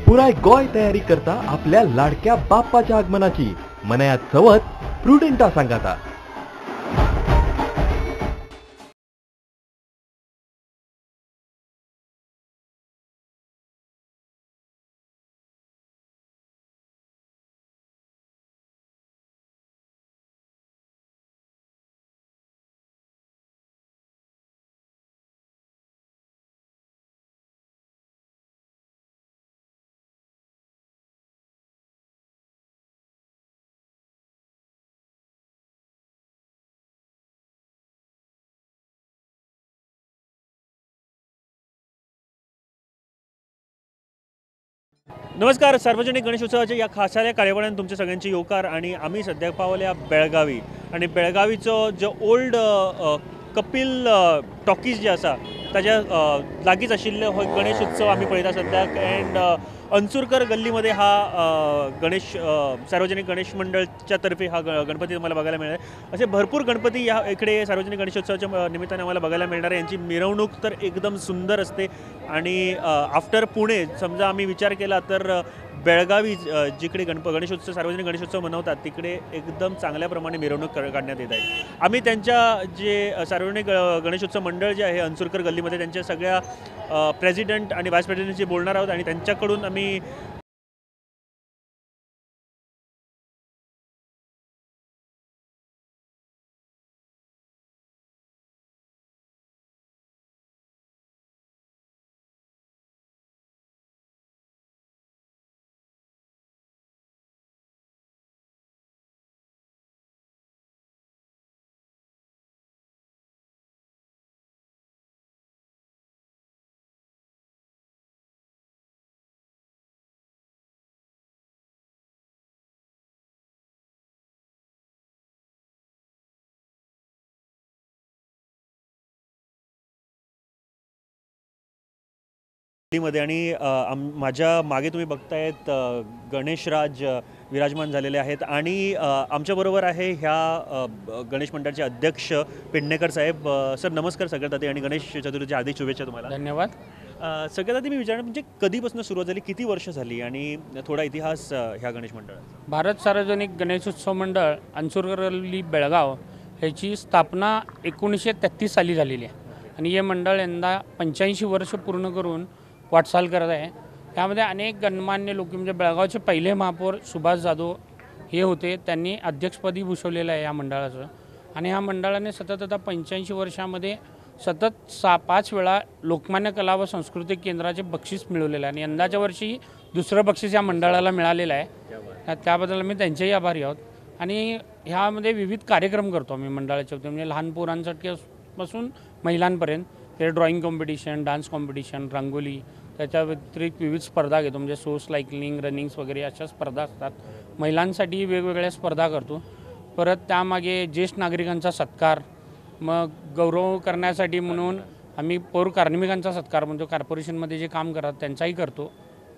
पुराय गोय तयारी करता आपल्या लाडक्या बाप्पाच्या आगमनाची मनायात चवथ प्रुडेंटा सांगाता। नमस्कार, सार्वजनिक गणेशोत्सवाच्या या खासाल्या कार्यावळीन तुमच्या सगळ्यांची येवकार। आणि आम्ही सध्या पावल्या बेळगावी आणि बेळगावीचो जो ओल्ड कपिल टॉकीज जे आसा ताच्या लागींच आशिल्ले हो गणेश उत्सव आम्ही पळयता सद्याक। अँड अंसुरकर गल्लीमध्ये हा गणेश सार्वजनिक गणेश मंडळच्या तर्फे हा गणपती आम्हाला बघायला मिळाला। असे भरपूर गणपती या इकडे सार्वजनिक गणेशोत्सवाच्या निमित्ताने आम्हाला बघायला मिळणार आहे। यांची मिरवणूक तर एकदम सुंदर असते आणि आफ्टर पुणे समजा आम्ही विचार केला तर बेळगावी जिकडे गणेशोत्सव सार्वजनिक गणेशोत्सव मनवतात तिकडे एकदम चांगल्या प्रमाणे मिरवणूक काढण्यात येत आहे। आम्ही त्यांच्या जे सार्वजनिक गणेशोत्सव मंडळ जे आहे अंसुरकर गल्लीमध्ये त्यांच्या सगळ्या प्रेसिडेंट आणि व्हाईस प्रेसिडेंटशी बोलणार आहोत आणि त्यांच्याकडून आम्ही मध्ये आणि माझ्या मागे तुम्ही बघतायत गणेशराज विराजमान झालेले आहेत आणि आमच्याबरोबर आहे ह्या गणेश मंडळाचे अध्यक्ष पेडणेकर साहेब। सर नमस्कार सगळ्यात आधी आणि गणेश चतुर्थीच्या हार्दिक शुभेच्छा तुम्हाला। धन्यवाद। सगळ्यात आधी मी विचारणार म्हणजे कधीपासून सुरुवात झाली, किती वर्ष झाली आणि थोडा इतिहास ह्या गणेश मंडळाचा। भारत सार्वजनिक गणेशोत्सव मंडळ अंसुरकर गल्ली बेळगाव ह्याची स्थापना 1933 साली झालेली आहे आणि हे मंडळ यंदा 85 वर्ष पूर्ण करून वाटचाल करत आहे। त्यामध्ये अनेक गणमान्य लोक म्हणजे बेळगावचे पहिले महापौर सुभाष जाधव हे होते, त्यांनी अध्यक्षपदी भूषवलेलं आहे या मंडळाचं। आणि ह्या मंडळाने सतत आता 85 वर्षामध्ये सतत 5 वेळा लोकमान्य कला व सांस्कृतिक केंद्राचे बक्षीस मिळवलेलं आहे आणि यंदाच्या वर्षी दुसरं बक्षीस या मंडळाला मिळालेलं आहे। त्याबद्दल मी त्यांचेही आभारी आहोत। आणि ह्यामध्ये विविध कार्यक्रम करतो आम्ही मंडळाच्या वतीने, म्हणजे लहान पोरांसाठी पासून महिलांपर्यंत ते drawing competition, dance competition, rangoli, त्याच्या व्यतिरिक्त विविध स्पर्धा घेतो, म्हणजे सो सायकलिंग, रनिंग्स वगैरे अशा स्पर्धा असतात। महिलांसाठी वेगवेगळ्या स्पर्धा करतो। परत त्यामागे ज्येष्ठ नागरिकांचा सत्कार, मग गौरव करण्यासाठी म्हणून आम्ही पौर कार्मिकांचा सत्कार म्हणतो, कॉर्पोरेशनमध्ये जे काम करतात त्यांचाही करतो।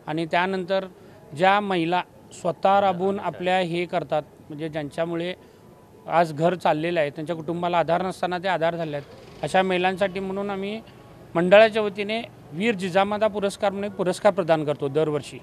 आणि त्यानंतर ज्या महिला स्वतः राबून आपल्या हे करतात, म्हणजे ज्यांच्यामुळे आज घर चाललेलं आहे, त्यांच्या कुटुंबाला आधार नसताना ते आधार झाले आहेत, अशा महिलांसाठी म्हणून आम्ही मंडळाच्या वतीने वीर जिजामाता पुरस्कार म्हणून पुरस्कार प्रदान करतो दरवर्षी,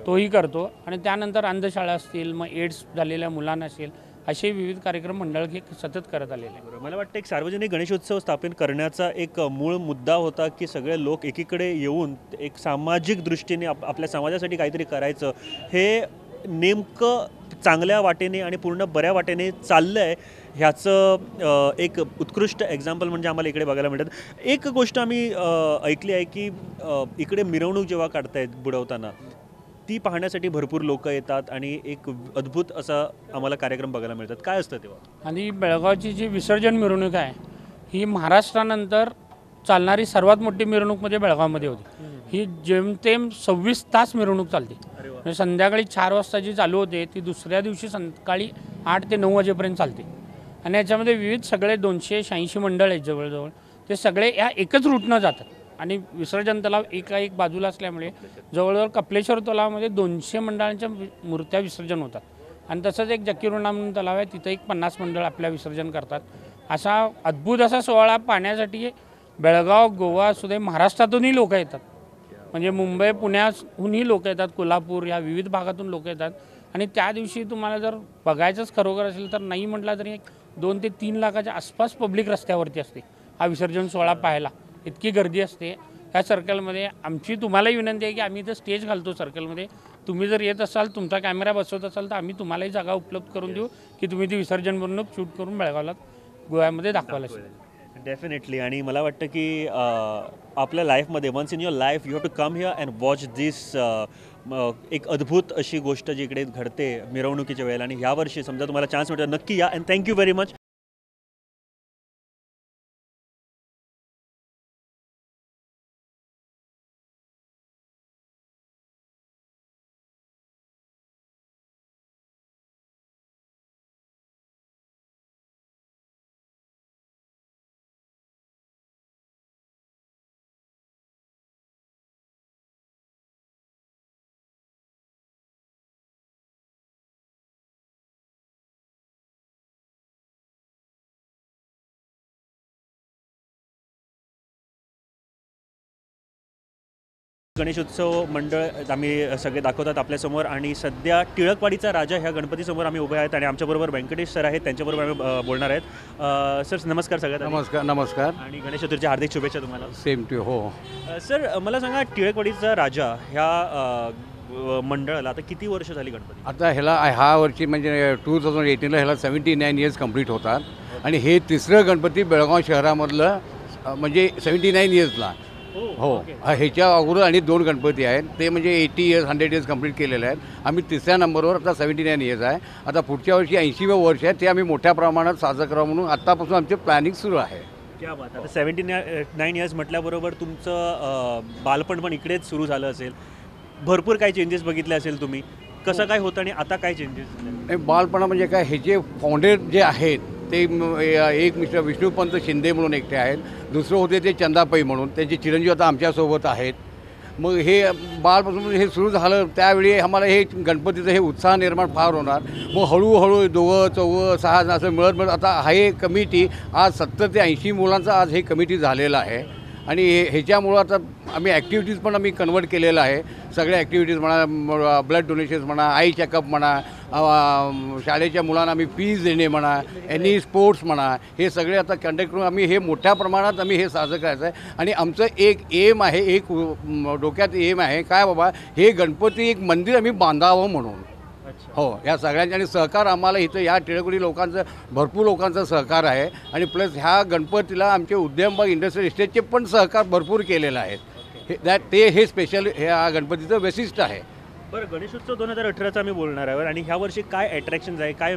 तोही करतो। आणि त्यानंतर अंधशाळा असतील, मग एड्स झालेल्या मुलांना असेल, असे विविध कार्यक्रम मंडळ हे सतत करत आलेले आहे। मला वाटतं एक सार्वजनिक गणेशोत्सव स्थापित करण्याचा एक मूळ मुद्दा होता की सगळे लोक एकीकडे येऊन एक सामाजिक दृष्टीने आपल्या समाजासाठी काहीतरी करायचं। हे नेमकं चांगल्या वाटेने आणि पूर्ण बऱ्या वाटेने चाललं आहे ह्याचं एक उत्कृष्ट एक्झाम्पल म्हणजे आम्हाला इकडे बघायला मिळतात। एक गोष्ट आम्ही ऐकली आहे की इकडे मिरवणूक जेव्हा काढतायत बुडवताना ती पाहण्यासाठी भरपूर लोक येतात आणि एक अद्भुत असा आम्हाला कार्यक्रम बघायला मिळतात। काय असतं तेव्हा? आणि बेळगावची जी विसर्जन मिरवणूक आहे ही महाराष्ट्रानंतर चालणारी सर्वात मोठी मिरवणूक म्हणजे बेळगावमध्ये होती। ही जेमतेम 26 तास मिरवणूक चालते, म्हणजे संध्याकाळी 4 वाजता जी चालू होते ती दुसऱ्या दिवशी सकाळी 8 ते 9 वाजेपर्यंत चालते। आणि याच्यामध्ये विविध सगळे 286 मंडळ आहेत जवळजवळ, ते सगळे या एकच रूटनं जातात। आणि विसर्जन तलाव एका एक बाजूला असल्यामुळे जवळजवळ कपलेश्वर तलावामध्ये 200 मंडळांच्या मूर्त्या विसर्जन होतात। आणि तसंच एक जकीरुणा म्हणून तलाव आहे, तिथं एक 50 मंडळ आपल्या विसर्जन करतात। असा अद्भुत असा सोहळा पाहण्यासाठी बेळगाव, गोवा सुद्धा महाराष्ट्रातूनही लोक येतात। म्हणजे मुंबई पुण्याहूनही लोक येतात, कोल्हापूर या विविध भागातून लोक येतात. आणि त्या दिवशी तुम्हाला जर बघायचंच खरोखर असेल तर नाही म्हटलं तरी 2 ते 3 लाखाच्या आसपास पब्लिक रस्त्यावरती असते हा विसर्जन सोहळा पाहायला. इतकी गर्दी असते ह्या सर्कलमध्ये. आमची तुम्हालाही विनंती आहे की आम्ही इथं स्टेज घालतो सर्कलमध्ये. तुम्ही जर येत असाल, तुमचा कॅमेरा बसवत असाल तर आम्ही तुम्हालाही जागा उपलब्ध करून देऊ की तुम्ही ती विसर्जन बनवून शूट करून बेळगावला गोव्यामध्ये दाखवायला असेल. डेफिनेटली. आणि मला वाटतं की आपल्या लाईफमध्ये once in your life you have to come here and watch this. एक अद्भुत अशी गोष्ट जी इकडे घडते मिरवणुकीच्या वेळेला. आणि ह्यावर्षी समजा तुम्हाला चान्स मिळतो नक्की या. And thank you very much. Ganeshotsav मंडळ आम्ही सगळे दाखवतात आपल्यासमोर. आणि सध्या टिळकवाडीचा राजा ह्या गणपतीसमोर आम्ही उभे आहेत आणि आमच्याबरोबर व्यंकटेश सर आहेत, त्यांच्याबरोबर आम्ही बोलणार आहेत. सर नमस्कार. सगळ्यात नमस्कार. नमस्कार आणि गणेश चतुर्थीच्या हार्दिक शुभेच्छा तुम्हाला. Same to. हो सर मला सांगा, टिळकवाडीचा राजा ह्या मंडळाला आता किती वर्ष झाली गणपती? आता ह्या वर्षी म्हणजे 2018ला ह्याला 79 इयर्स कंप्लीट होतात. आणि हे तिसरं गणपती बेळगाव शहरामधलं म्हणजे 79 इयर्सला. हो ह्याच्या अगोदर आणि 2 गणपती आहेत, ते म्हणजे 80 इयर्स 100 इयर्स कंप्लीट केलेले आहेत. आम्ही तिसऱ्या नंबरवर आता 79 इयर्स आहे. आता पुढच्या वर्षी 80वं वर्ष आहे, ते आम्ही मोठ्या प्रमाणात साजरं करावं म्हणून आत्तापासून आमचे प्लॅनिंग सुरू आहे. क्या बात. आता 79 इयर्स म्हटल्याबरोबर तुमचं बालपण पण इकडेच सुरू झालं असेल. भरपूर काही चेंजेस बघितले असेल तुम्ही. कसं काय होतं आणि आता काय चेंजेस? बालपणा म्हणजे काय, हे जे फाउंडर जे आहेत ते एक मिस्टर विष्णुपंत शिंदे म्हणून एकटे आहेत. दुसरं होते ते चंदापई म्हणून, त्यांचे चिरंजीव आता आमच्यासोबत आहेत. मग हे बालपासून हे सुरू झालं त्यावेळी आम्हाला हे गणपतीचं हे उत्साह निर्माण फार होणार. मग हळूहळू 2, 4, 6 असं मिळत आता हे कमिटी आज 70 ते 80 मुलांचा आज हे कमिटी झालेलं आहे. आणि ह्याच्यामुळं आता आम्ही ॲक्टिव्हिटीज पण आम्ही कन्वर्ट केलेलं आहे. सगळ्या ॲक्टिव्हिटीज म्हणा, ब्लड डोनेशन्स म्हणा, आई चेकअप म्हणा, शाळेच्या मुलांना आम्ही फीज देणे म्हणा, एनी स्पोर्ट्स म्हणा, हे सगळे आता कंडक्ट करून आम्ही हे मोठ्या प्रमाणात आम्ही हे साजरं करायचं आहे. आणि आमचं एक एम आहे, एक डोक्यात एम आहे काय बाबा, हे गणपती एक मंदिर आम्ही बांधावं म्हणून. हो या सगळ्यांचे आणि सहकार आम्हाला इथं या टिळकवाडी लोकांचं भरपूर लोकांचं सहकार आहे. आणि प्लस ह्या गणपतीला आमचे उद्यमबाग इंडस्ट्रियल इस्टेटचे पण सहकार भरपूर केलेलं आहे. हे स्पेशल ह्या गणपतीचं वैशिष्ट्य आहे. बरं, गणेशोत्सव 2018चा आम्ही बोलणार आहे. आणि ह्या वर्षी काय अट्रॅक्शन्स आहे, काय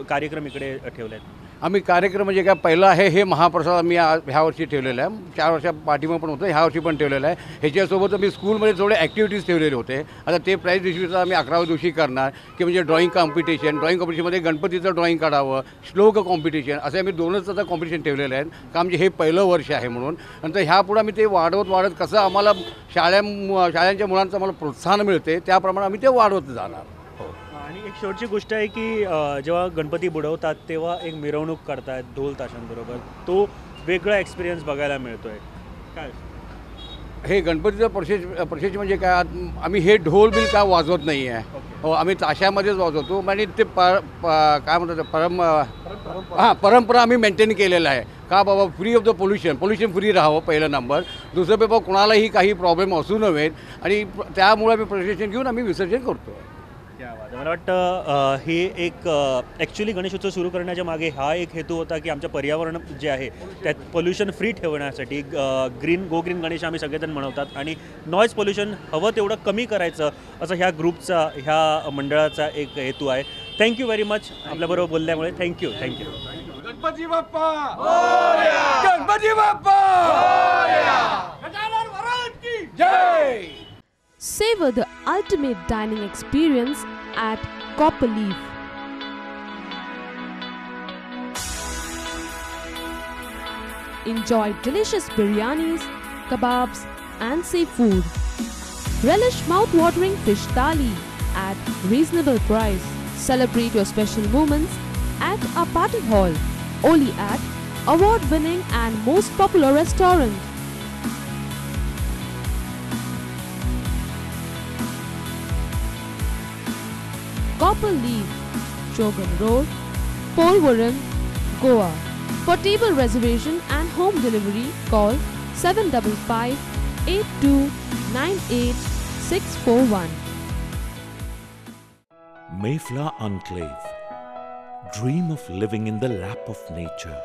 कार्यक्रम इकडे ठेवले आहेत? आम्ही कार्यक्रम म्हणजे काय, पहिलं आहे हे महाप्रसाद आम्ही ह्या वर्षी ठेवलेलं आहे. 4 वर्षा पाठीमागे पण होतं, ह्या वर्षी पण ठेवलेलं आहे. ह्याच्यासोबत आम्ही स्कूलमध्ये थोडे ॲक्टिव्हिटीज ठेवलेले होते. आता ते प्राईज डिस्ट्रीब्युशन आम्ही 11व्या दिवशी करणार की म्हणजे ड्रॉईंग कॉम्पिटिशनमध्ये गणपतीचं ड्रॉईंग काढावं, श्लोक कॉम्पिटिशन, असे आम्ही 2च आता कॉम्पिटिशन ठेवलेले आहेत का म्हणजे हे पहिलं वर्ष आहे म्हणून. नंतर ह्यापुढे आम्ही ते वाढवत कसं आम्हाला शाळांच्या मुलांचं आम्हाला प्रोत्साहन मिळते त्याप्रमाणे आम्ही ते वाढवत जाणार. आणि एक शेवटची गोष्ट आहे की जेव्हा गणपती बुडवतात तेव्हा एक मिरवणूक करतात ढोल ताशांबरोबर, तो वेगळा एक्सपिरियन्स बघायला मिळतोय. काय हे गणपतीचं प्रोसेस म्हणजे काय, आम्ही हे ढोल बिल काय वाजवत नाही आहे. हो आम्ही ताशामध्येच वाजवतो. आणि ते काय म्हणतात परंपरा आम्ही मेंटेन केलेलं आहे का बाबा, free of the pollution free राहावं पहिला नंबर. दुसरं पेपर कोणालाही काही प्रॉब्लेम असू नयेत. आणि त्यामुळे आम्ही प्रोसेशन घेऊन आम्ही विसर्जन करतो. मला वाटतं हे एक ॲक्च्युली गणेशोत्सव सुरू करण्याच्या मागे हा एक हेतू होता की आमचं पर्यावरण जे आहे त्यात पोल्युशन फ्री ठेवण्यासाठी गो ग्रीन गणेश आम्ही सगळेजण म्हणवतात. आणि नॉईज पोल्युशन हवं तेवढं कमी करायचं असं ह्या ग्रुपचा, ह्या मंडळाचा एक हेतू आहे. थँक्यू व्हेरी मच आपल्याबरोबर बोलल्यामुळे. थँक्यू. गणपती बाप्पा मोरया! गणपती बाप्पा मोरया! गजानन महाराज की जय! Savor the ultimate dining experience at Copper Leaf. Enjoy delicious biryanis, kebabs and seafood. Relish mouth-watering fish thali at reasonable price. Celebrate your special moments at our party hall, only at award-winning and most popular restaurant. Copper Leaf, Shogun Road, Polvaram, Goa. For table reservation and home delivery, call 755-8298-641. Mayflower Enclave. Dream of living in the lap of nature.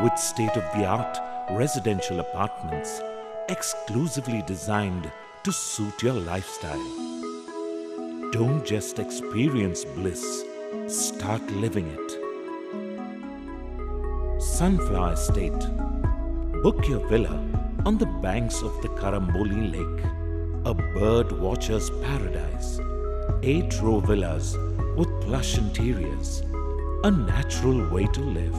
With state-of-the-art residential apartments exclusively designed to suit your lifestyle. Don't just experience bliss, start living it. Sunflower Estate. Book your villa on the banks of the Karamboli Lake, a bird watcher's paradise. 8-row villas with plush interiors, a natural way to live.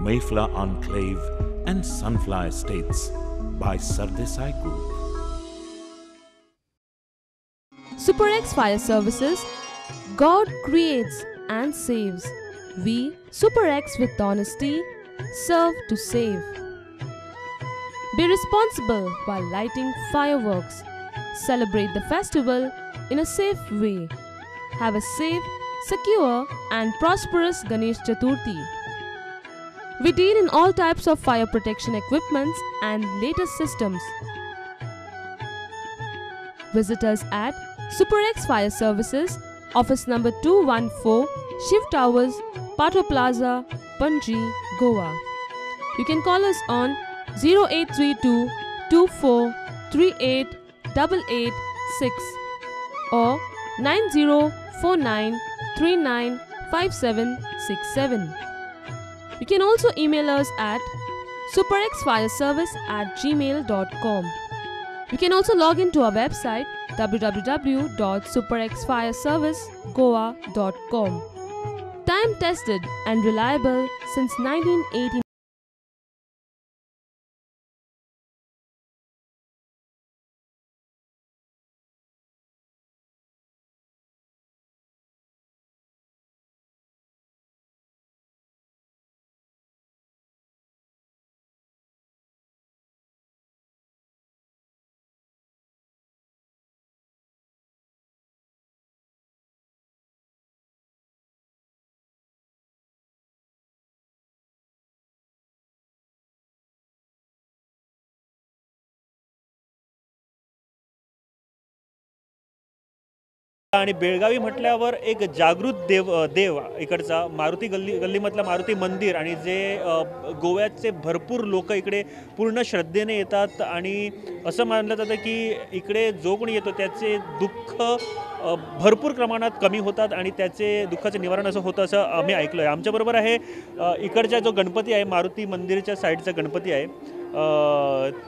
Mayflower Enclave and Sunflower Estates by Sardesai Group. Super X Fire Services. God creates and saves. We, Super X with honesty, serve to save. Be responsible while lighting fireworks. Celebrate the festival in a safe way. Have a safe, secure and prosperous Ganesh Chaturthi. We deal in all types of fire protection equipments and latest systems. Visit us at Super X Fire Services, office number 214, Shiv Towers, Pato Plaza, Panji, Goa. You can call us on 0832 2438 886 or 9049 395767. You can also email us at superxfireservice@gmail.com. You can also log into our website www.superxfireservicegoa.com. Time tested and reliable since 1989. आणि बेळगावी म्हटल्यावर एक जागृत देव इकडचा मारुती गल्लीमधला मारुती मंदिर आणि जे गोव्याचे भरपूर लोक इकडे पूर्ण श्रद्धेने येतात आणि असं मानलं जातं की इकडे जो कोणी येतो त्याचे दुःख भरपूर प्रमाणात कमी होतात आणि त्याचे दुःखाचं निवारण असं होतं असं आम्ही ऐकलं आहे. आमच्याबरोबर आहे इकडचा जो गणपती आहे मारुती मंदिरच्या साईडचा गणपती आहे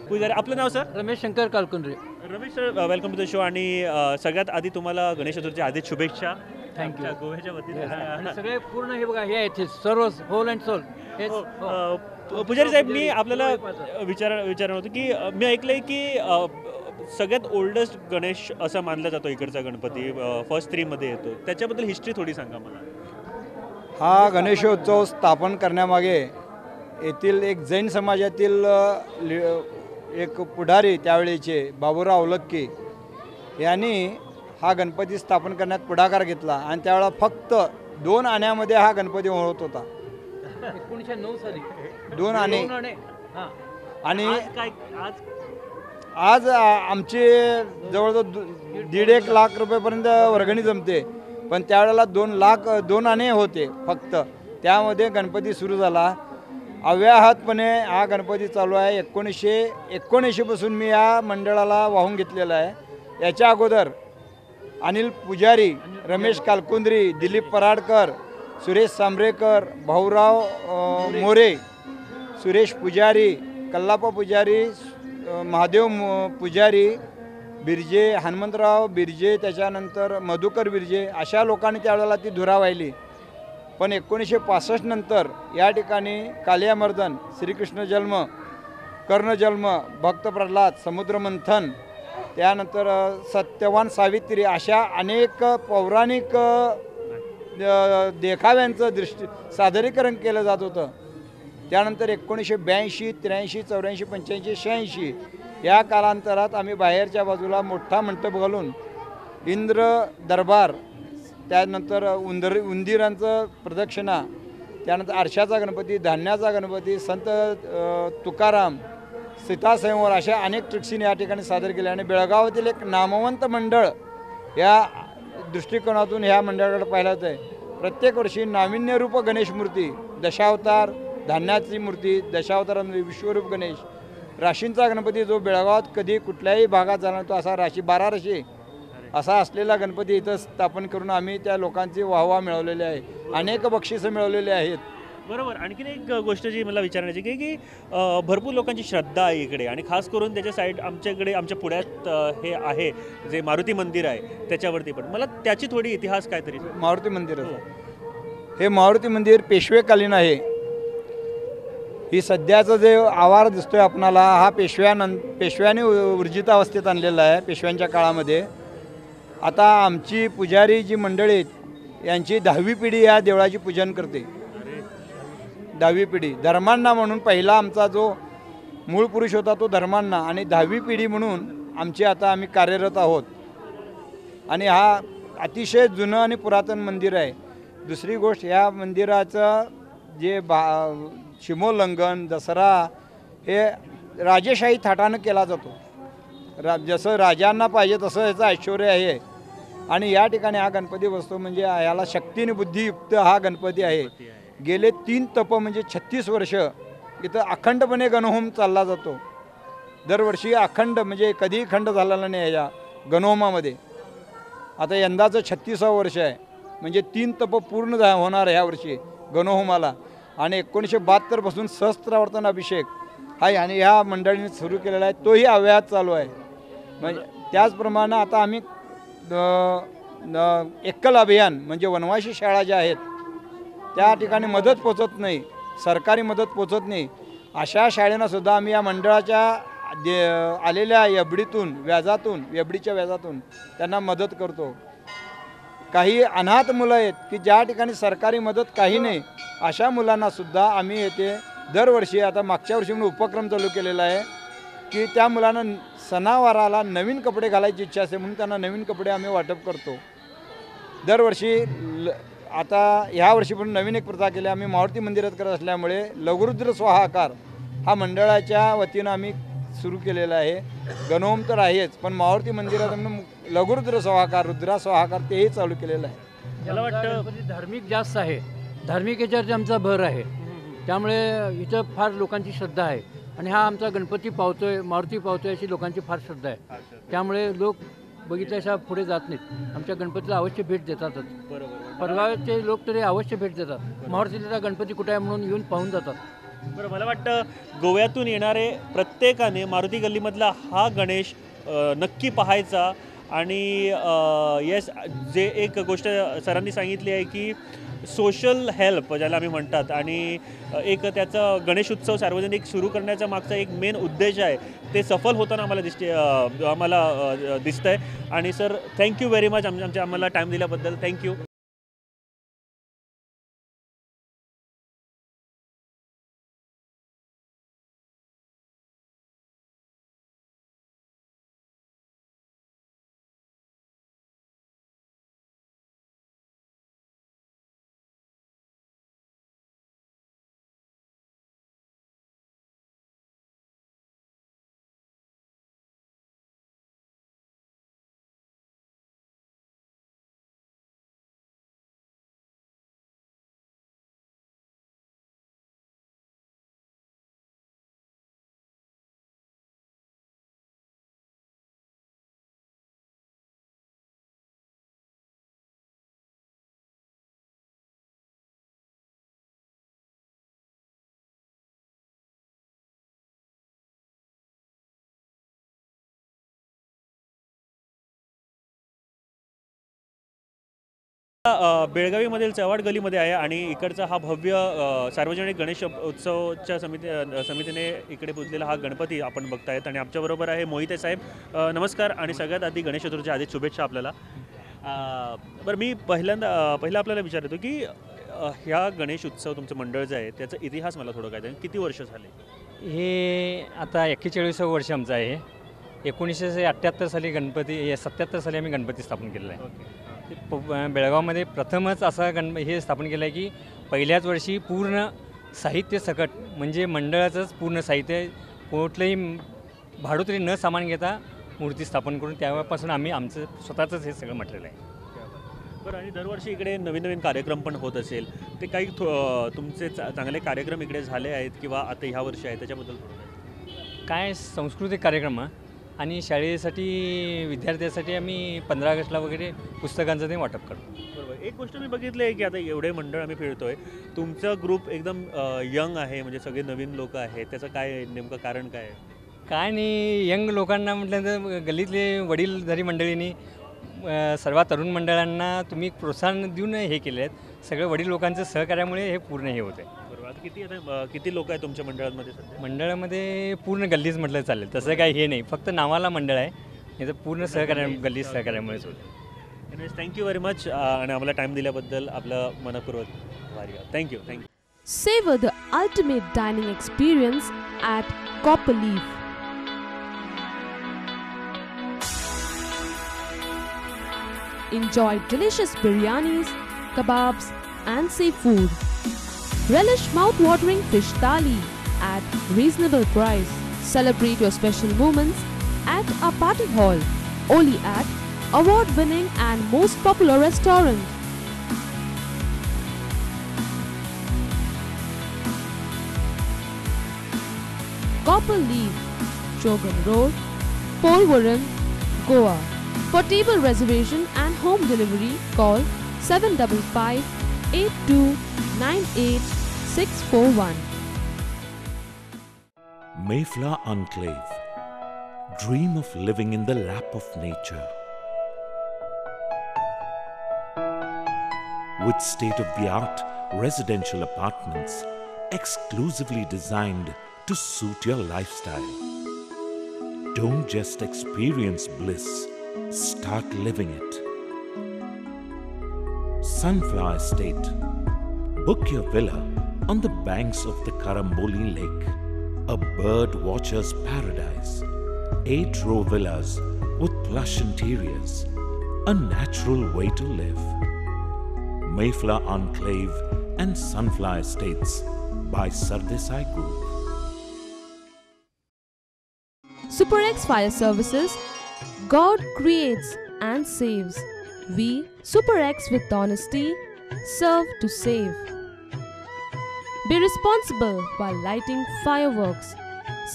पुजारी. आपलं नाव sir? Ramesh Shankar Kalkundre. Ramesh sir, welcome to the show. आणि सगळ्यात आधी तुम्हाला गणेश चतुर्थीच्या आधी शुभेच्छा. थँक्यू. गोव्याच्या वतीने सगळे पूर्ण हे बघा हे आहेत सर्व होल अँड सोल. पुजारी साहेब, मी आपल्याला विचारणार होतं की मी ऐकलंय की सगळ्यात ओल्डेस्ट गणेश असा मानला जातो इकडचा गणपती, फर्स्ट 3 मध्ये येतो. त्याच्याबद्दल हिस्ट्री थोडी सांगा मला. हा गणेशोत्सव स्थापन करण्यामागे येथील एक जैन समाजातील एक पुढारी त्यावेळेचे बाबूराव अवलक्की यांनी हा गणपती स्थापन करण्यात पुढाकार घेतला आणि त्यावेळेला फक्त 2 आण्यामध्ये हा गणपती होत होता. 1909 साली 2 आणे. आणि आज आज आमचे जवळजवळ 1.5 लाख रुपयेपर्यंत वर्गणी जमते, पण त्यावेळेला 2 आणे होते फक्त. त्यामध्ये गणपती सुरू झाला. अव्याहतपणे हा गणपती चालू आहे. 1979 पासून मी या मंडळाला वाहून घेतलेला आहे. याच्या अगोदर अनिल पुजारी, रमेश कालकुंद्री, दिलीप पराडकर, सुरेश सांबरेकर, भाऊराव मोरे, सुरेश पुजारी, कल्लाप्पा पुजारी, महादेव पुजारी, बिर्जे, हनुमंतराव बिर्जे, त्याच्यानंतर मधुकर बिर्जे, अशा लोकांनी त्यावेळेला ती धुरा वाहिली. पण 1965 नंतर या ठिकाणी कालियामर्दन, श्रीकृष्ण जन्म, कर्ण जन्म, भक्त प्रल्हाद, समुद्रमंथन, त्यानंतर सत्यवान सावित्री अशा अनेक पौराणिक देखाव्यांचं सादरीकरण केलं जात होतं. त्यानंतर 1982, 83, 84, 85, 86 या कालांतरात आम्ही बाहेरच्या बाजूला मोठा मंडप घालून इंद्र दरबार, त्यानंतर उंदिरांचं प्रदक्षिणा, त्यानंतर आरशाचा गणपती, धान्याचा गणपती, संत तुकाराम, सीतास्वयंवर अशा अनेक ट्रिक्सीने या ठिकाणी सादर केले आणि बेळगावातील एक नामवंत मंडळ या दृष्टिकोनातून ह्या मंडळाकडे पाहिलं आहे. प्रत्येक वर्षी नाविन्यरूप गणेश मूर्ती, दशावतार धान्याची मूर्ती, दशावतारामध्ये विश्वरूप गणेश, राशींचा गणपती जो बेळगावात कधी कुठल्याही भागात झाला तो असा राशी 12 राशी असा असलेला गणपती इथं स्थापन करून आम्ही त्या लोकांची वाहवा मिळवलेली आहे, अनेक बक्षिसं मिळवलेली आहेत. बरोबर. आणखीन एक गोष्ट जी मला विचारण्याची की भरपूर लोकांची श्रद्धा आहे इकडे आणि खास करून त्याच्या साईड आमच्याकडे आमच्या पुण्यात हे आहे जे मारुती मंदिर आहे त्याच्यावरती पण मला त्याची थोडी इतिहास काहीतरी. मारुती मंदिर हे मारुती मंदिर पेशवेकालीन आहे. ही सध्याचं जे आवार दिसतोय आपणाला हा पेशव्याने ऊर्जित अवस्थेत आणलेला आहे पेशव्यांच्या काळामध्ये. आता आमची पुजारी जी मंडळी आहेत यांची 10वी पिढी या देवळाची पूजन करते. 10वी पिढी धर्मांना म्हणून पहिला आमचा जो मूळ पुरुष होता तो धर्मांना आणि 10वी पिढी म्हणून आमची आता आम्ही कार्यरत आहोत. आणि हा अतिशय जुनं आणि पुरातन मंदिर आहे. दुसरी गोष्ट ह्या मंदिराचं जे शिमोल्लंघन दसरा हे राजेशाही थाटानं केला जातो. जसं राजांना पाहिजे तसं याचं ऐश्वर आहे. आणि या ठिकाणी हा गणपती बसतो म्हणजे याला शक्तीने बुद्धियुक्त हा गणपती आहे. गेले 3 तप म्हणजे 36 वर्ष इथं अखंडपणे गणहोम चालला जातो. दरवर्षी अखंड म्हणजे कधीही खंड झालेला नाही या गणहोमामध्ये. आता यंदाचं 36वं वर्ष आहे म्हणजे 3 तप पूर्ण होणार ह्या वर्षी गणहोमाला. आणि 1972 पासून सहस्त्रावर्तन अभिषेक हा आणि ह्या मंडळीने सुरू केलेला आहे, तोही अव्याहत चालू आहे. म्हणजे त्याचप्रमाणे आता आम्ही एकल अभियान म्हणजे वनवासी शाळा ज्या आहेत त्या ठिकाणी मदत पोचत नाही, सरकारी मदत पोचत नाही, अशा शाळेनं सुद्धा आम्ही या मंडळाच्या आलेल्या एफडीच्या व्याजातून त्यांना मदत करतो. काही अनाथ मुलं आहेत की ज्या ठिकाणी सरकारी मदत काही नाही अशा मुलांना सुद्धा आम्ही येथे दरवर्षी आता मागच्या वर्षी म्हणून उपक्रम चालू केलेला आहे की त्या मुलांना सणावाराला नवीन कपडे घालायची इच्छा असते म्हणून त्यांना नवीन कपडे आम्ही वाटप करतो दरवर्षी. आता ह्या वर्षी पण नवीन एक प्रथा केली आम्ही मारुती मंदिरात करत असल्यामुळे लघुरुद्र स्वाहाकार हा मंडळाच्या वतीनं आम्ही सुरू केलेला आहे. गणहोम तर आहेच पण मारुती मंदिरात लघुरुद्र स्वाहाकार रुद्रा स्वाहाकार तेही चालू केलेलं आहे. मला वाटतं धार्मिक जास्त आहे, धार्मिक याच्यावरती आमचा भर आहे, त्यामुळे इथं फार लोकांची श्रद्धा आहे. आणि हा आमचा गणपती पावतोय, मारुती पावतोय अशी लोकांची फार श्रद्धा आहे. त्यामुळे लोक बघितल्याशिवाय पुढे जात नाहीत, आमच्या गणपतीला अवश्य भेट देतातच. परगावचे लोक तरी अवश्य भेट देतात, मारुतीचा गणपती कुठे आहे म्हणून येऊन पाहून जातात. बरं, मला वाटतं गोव्यातून येणारे प्रत्येकाने मारुती गल्लीमधला हा गणेश नक्की पाहायचा. आणि येस, जे एक गोष्ट सरांनी सांगितली आहे की सोशल हेल्प ज्याला आम्ही म्हणतात आणि एक त्याचा गणेश उत्सव सार्वजनिक सुरू करण्याचा मागचा एक मेन उद्देश आहे ते सफल होताना आम्हाला दिसतंय. आणि सर थँक्यू व्हेरी मच आम्हाला टाईम दिल्याबद्दल. थँक्यू. बेळगावीमधील चव्हाड गलीमध्ये आहे आणि इकडचा हा भव्य सार्वजनिक गणेश उत्सवच्या समितीने इकडे पुजलेला हा गणपती आपण बघतायत. आणि आमच्याबरोबर आहे मोहिते साहेब. नमस्कार आणि सगळ्यात आधी गणेश चतुर्थीच्या आधी शुभेच्छा आपल्याला. बरं, मी पहिला आपल्याला विचारतो की ह्या गणेश उत्सव तुमचं मंडळ जे आहे त्याचा इतिहास मला थोडं काय किती वर्ष झाले? हे आता 41 वर्ष आमचं आहे. 1978 साली 77 साली आम्ही गणपती स्थापन केलेला आहे. बेळगावमध्ये प्रथमच असा हे स्थापन केलं आहे की पहिल्याच वर्षी पूर्ण साहित्य सकट म्हणजे मंडळाचंच पूर्ण साहित्य कुठलंही भाडोत्री न सामान घेता मूर्ती स्थापन करून त्यापासून आम्ही आमचं स्वतःचंच हे सगळं मटेरियल आहे. बरं, आणि दरवर्षी इकडे नवीन नवीन कार्यक्रम पण होत असेल, ते काही तुमचे चांगले कार्यक्रम इकडे झाले आहेत किंवा आता ह्या वर्षी आहे त्याच्याबद्दल थोडं काय सांस्कृतिक कार्यक्रम आणि शाळेसाठी विद्यार्थ्यांसाठी आम्ही 15 ऑगस्टला वगैरे पुस्तकांचं ते वाटप करतो. बरोबर. एक गोष्ट मी बघितली आहे की आता एवढे मंडळ आम्ही फिरतोय, तुमचा ग्रुप एकदम यंग आहे, म्हणजे सगळे नवीन लोक आहेत, त्याचं काय नेमकं कारण काय आहे? काय नाही, यंग लोकांना म्हटलं तर गल्लीतले वडीलधारी मंडळींनी सर्व तरुण मंडळांना तुम्ही प्रोत्साहन देऊन हे केले आहेत. सगळं वडील लोकांचं सहकार्यामुळे हे पूर्ण हे होते. बरोबर. आता किती लोक आहेत तुमच्या मंडळामध्ये सध्या? मंडळामध्ये पूर्ण गल्लीच म्हटलं चालेल, तसं काही हे नाही, फक्त नावाला मंडळ आहे, हे तर पूर्ण सहकार्य गल्ली सहकार्यामुळेच होते. एनिवेज थँक्यू व्हेरी मच आणि आम्हाला टाईम दिल्याबद्दल आपलं मनपूर्वक आभार. Thank you. Savor the ultimate dining experience at Copper Leaf. Enjoy delicious biryanis, kebabs and seafood. Relish mouth-watering fish thali at reasonable price. Celebrate your special moments at a party hall, only at award-winning and most popular restaurant. Copper Leaf, Shogun Road, Polvaram, Goa. For table reservation and home delivery, call 755-8298-641. Mayflower Enclave. Dream of living in the lap of nature. With state-of-the-art residential apartments exclusively designed to suit your lifestyle. Don't just experience bliss, start living it. Sunflower Estate. Book your villa on the banks of the Karamboli Lake, a bird watcher's paradise. 8-row villas with plush interiors, a natural way to live. Mayflower Enclave and Sunflower Estates by Sardesai Group. SuperX Fire Services. God creates and saves. We, SuperX with honesty, serve to save. Be responsible while lighting fireworks.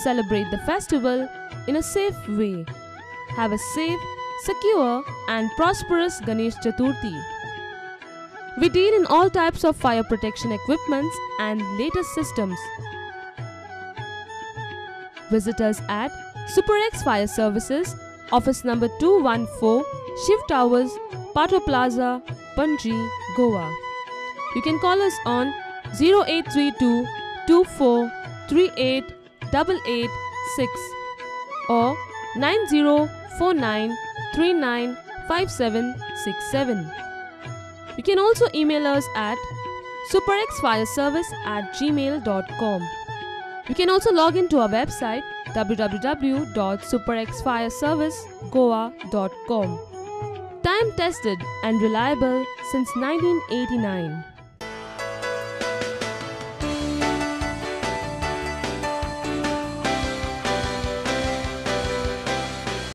Celebrate the festival in a safe way. Have a safe, secure and prosperous Ganesh Chaturthi. We deal in all types of fire protection equipments and latest systems. Visit us at SuperX Fire Services, office number 214, Shiv Towers, Pato Plaza, Panji, Goa. You can call us on 0832 2438 886 or 9049 395767. You can also email us at superxfireservice@gmail.com. You can also log into our website www.superxfireservicegoa.com. Time tested and reliable since 1989.